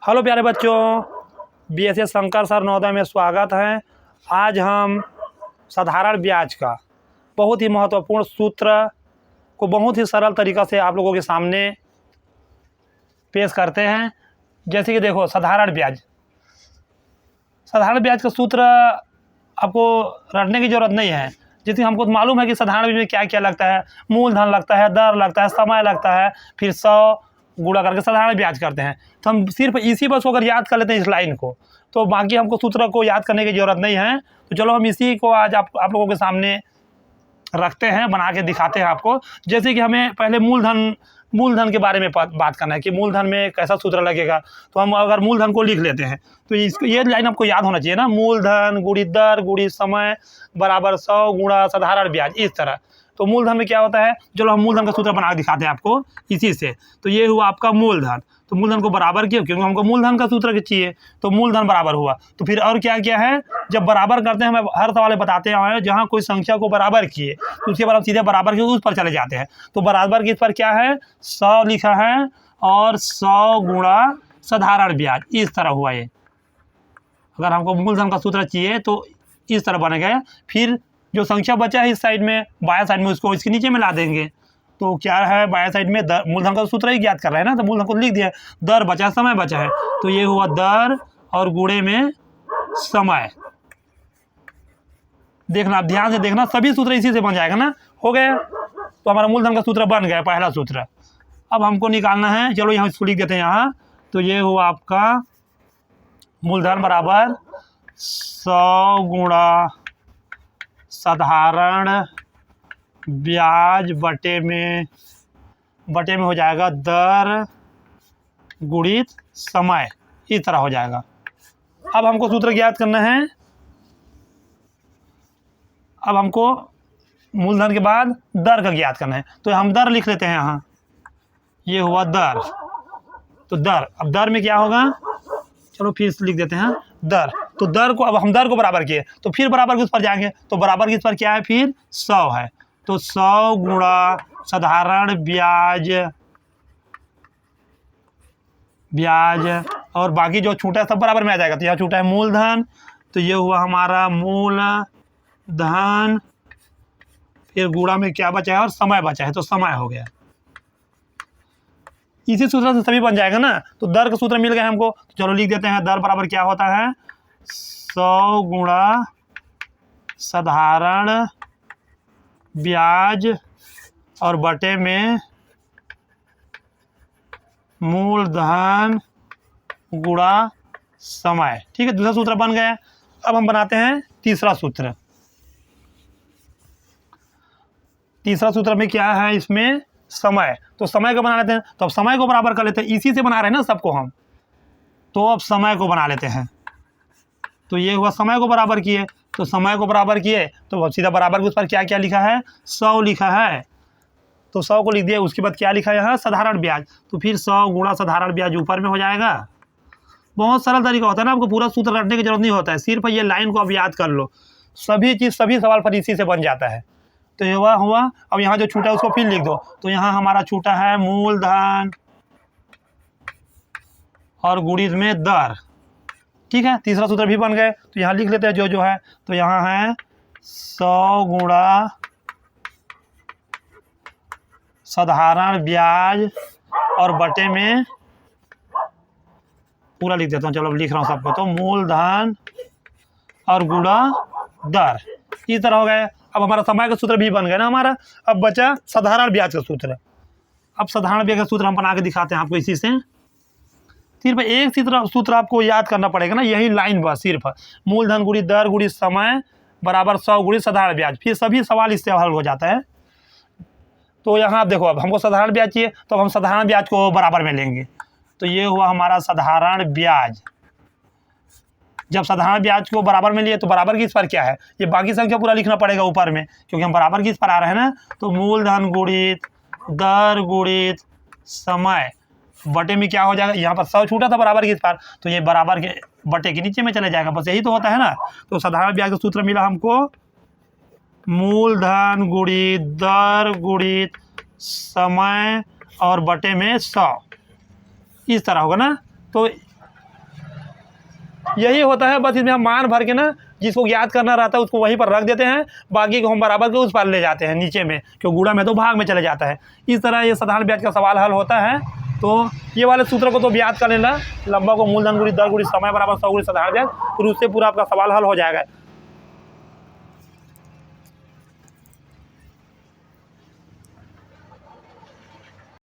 Hello प्यारे बच्चों, BSA Shankar sir Navodaya में स्वागत है। आज हम साधारण ब्याज का बहुत ही महत्वपूर्ण सूत्र को बहुत ही सरल तरीक़ा से आप लोगों के सामने पेश करते हैं। जैसे कि देखो, साधारण ब्याज का सूत्र आपको रटने की ज़रूरत नहीं है। जैसे हमको मालूम है कि साधारण ब्याज में क्या क्या लगता है, मूलधन लगता है, दर लगता है, समय लगता है, फिर 100 गुणा करके साधारण ब्याज करते हैं। तो हम सिर्फ इसी बस को अगर याद कर लेते हैं इस लाइन को, तो बाकी हमको सूत्र को याद करने की ज़रूरत नहीं है। तो चलो हम इसी को आज आप लोगों के सामने रखते हैं, बना के दिखाते हैं आपको। जैसे कि हमें पहले मूलधन के बारे में बात करना है कि मूलधन में कैसा सूत्र लगेगा। तो हम अगर मूलधन को लिख लेते हैं तो इसको ये लाइन आपको याद होना चाहिए ना, मूलधन गुणित दर गुणित समय बराबर 100 गुणा साधारण ब्याज, इस तरह। तो मूलधन में क्या होता है, चलो हम मूलधन का सूत्र बना के दिखाते हैं आपको इसी से। तो ये हुआ आपका मूलधन। तो मूलधन को बराबर क्यों, क्योंकि हमको मूलधन का सूत्र चाहिए, तो मूलधन बराबर हुआ। तो फिर और क्या क्या है, जब बराबर करते हैं, हमें हर सवाल में बताते हैं जहाँ कोई संख्या को बराबर किए तो उसके बाद हम सीधे बराबर के उस पर चले जाते हैं। तो बराबर के इस पर क्या है, 100 लिखा है और 100 गुणा साधारण ब्याज, इस तरह हुआ ये। अगर हमको मूलधन का सूत्र चाहिए तो इस तरह बन गया। फिर जो संख्या बचा है इस साइड में, बाया साइड में, उसको इसके नीचे में ला देंगे। तो क्या है, बाया साइड में दर, मूलधन का सूत्र ही ज्ञात कर रहे हैं ना, तो मूलधन को लिख दिया। दर बचा, समय बचा है, तो ये हुआ दर और गुणे में समय। देखना, आप ध्यान से देखना, सभी सूत्र इसी से बन जाएगा ना। हो गया, तो हमारा मूलधन का सूत्र बन गया, पहला सूत्र। अब हमको निकालना है, चलो यहाँ इसको लिख देते हैं यहाँ। तो ये हुआ आपका मूलधन बराबर 100 गुणा साधारण ब्याज बटे में हो जाएगा दर गुणित समय, इस तरह हो जाएगा। अब हमको सूत्र ज्ञात करना है। अब हमको मूलधन के बाद दर का ज्ञात करना है, तो हम दर लिख लेते हैं यहाँ। ये हुआ दर, तो दर, अब दर में क्या होगा, चलो फिर लिख देते हैं दर। तो दर को, अब हम दर को बराबर किए तो फिर बराबर के उस पर जाएंगे, तो बराबर के इस पर क्या है, फिर 100 है। तो 100 गुणा साधारण ब्याज और बाकी जो छूटा है सब बराबर में आ जाएगा। तो यहाँ छूटा है मूलधन, तो ये हुआ हमारा मूलधन, फिर गुणा में क्या बचा है और समय बचा है, तो समय हो गया। इसी सूत्र से सभी बन जाएगा ना। तो दर का सूत्र मिल गया हमको, तो चलो लिख देते हैं। दर बराबर क्या होता है, 100 गुणा साधारण ब्याज और बटे में मूलधन गुणा समय। ठीक है, दूसरा सूत्र बन गया। अब हम बनाते हैं तीसरा सूत्र। तीसरा सूत्र में क्या है, इसमें समय, तो समय को बना लेते हैं। तो अब समय को बराबर कर लेते हैं, इसी से बना रहे हैं ना सबको हम, तो अब समय को बना लेते हैं। तो ये हुआ, समय को बराबर किए, तो समय को बराबर किए तो अब सीधा बराबर के उस पर क्या क्या लिखा है, 100 लिखा है। तो 100 को लिख दिया, उसके बाद क्या लिखा है यहाँ, साधारण ब्याज। तो फिर 100 गुणा साधारण ब्याज ऊपर में हो जाएगा। बहुत सरल तरीका होता है ना, आपको पूरा सूत्र रटने की जरूरत नहीं होता है, सिर्फ ये लाइन को आप याद कर लो, सभी चीज़ सभी सवाल पर इसी से बन जाता है। तो ये हुआ। अब यहाँ जो छूटा है उसको फिर लिख दो। तो यहाँ हमारा छूटा है मूलधन और गुणित में दर। ठीक है, तीसरा सूत्र भी बन गए। तो यहाँ लिख लेते हैं जो है। तो यहाँ है 100 गुणा साधारण ब्याज और बटे में, पूरा लिख देता हूँ, चलो अब लिख रहा हूँ सबको। तो मूलधन और गुणा दर, इस तरह हो गए। अब हमारा समय का सूत्र भी बन गया ना हमारा। अब बचा साधारण ब्याज का सूत्र। अब साधारण ब्याज का सूत्र हम बना के दिखाते हैं आपको इसी से। सिर्फ एक सूत्र आपको याद करना पड़ेगा ना, यही लाइन बस, सिर्फ मूलधन गुणित दर गुणित समय बराबर 100 गुणित साधारण ब्याज, फिर सभी सवाल इससे हल हो जाता है। तो यहाँ आप देखो, अब हमको साधारण ब्याज चाहिए तो अब हम साधारण ब्याज को बराबर में लेंगे। तो ये हुआ हमारा साधारण ब्याज। जब साधारण ब्याज को बराबर में लिए तो बराबर की इस पर क्या है, ये बाकी संख्या पूरा लिखना पड़ेगा ऊपर में, क्योंकि हम बराबर की इस पर आ रहे हैं ना। तो मूलधन गुणित दर गुणित समय बटे में क्या हो जाएगा, यहाँ पर 100 छूटा था बराबर की इस पर, तो ये बराबर के बटे के नीचे में चले जाएगा, बस यही तो होता है ना। तो साधारण ब्याज का सूत्र मिला हमको, मूलधन गुणित दर गुणित समय और बटे में 100, इस तरह होगा ना। तो यही होता है, बस इसमें हम मान भर के ना जिसको याद करना रहता है उसको वहीं पर रख देते हैं, बाकी को हम बराबर के उस पर ले जाते हैं नीचे में, क्यों गुणा में तो भाग में चले जाता है। इस तरह ये साधारण ब्याज का सवाल हल होता है। तो ये वाले सूत्र को तो याद कर लेना, लंबा को मूलधन गुणित दर गुणित समय बराबर 100 गुणित साधारण ब्याज, फिर उससे पूरा आपका सवाल हल हो जाएगा।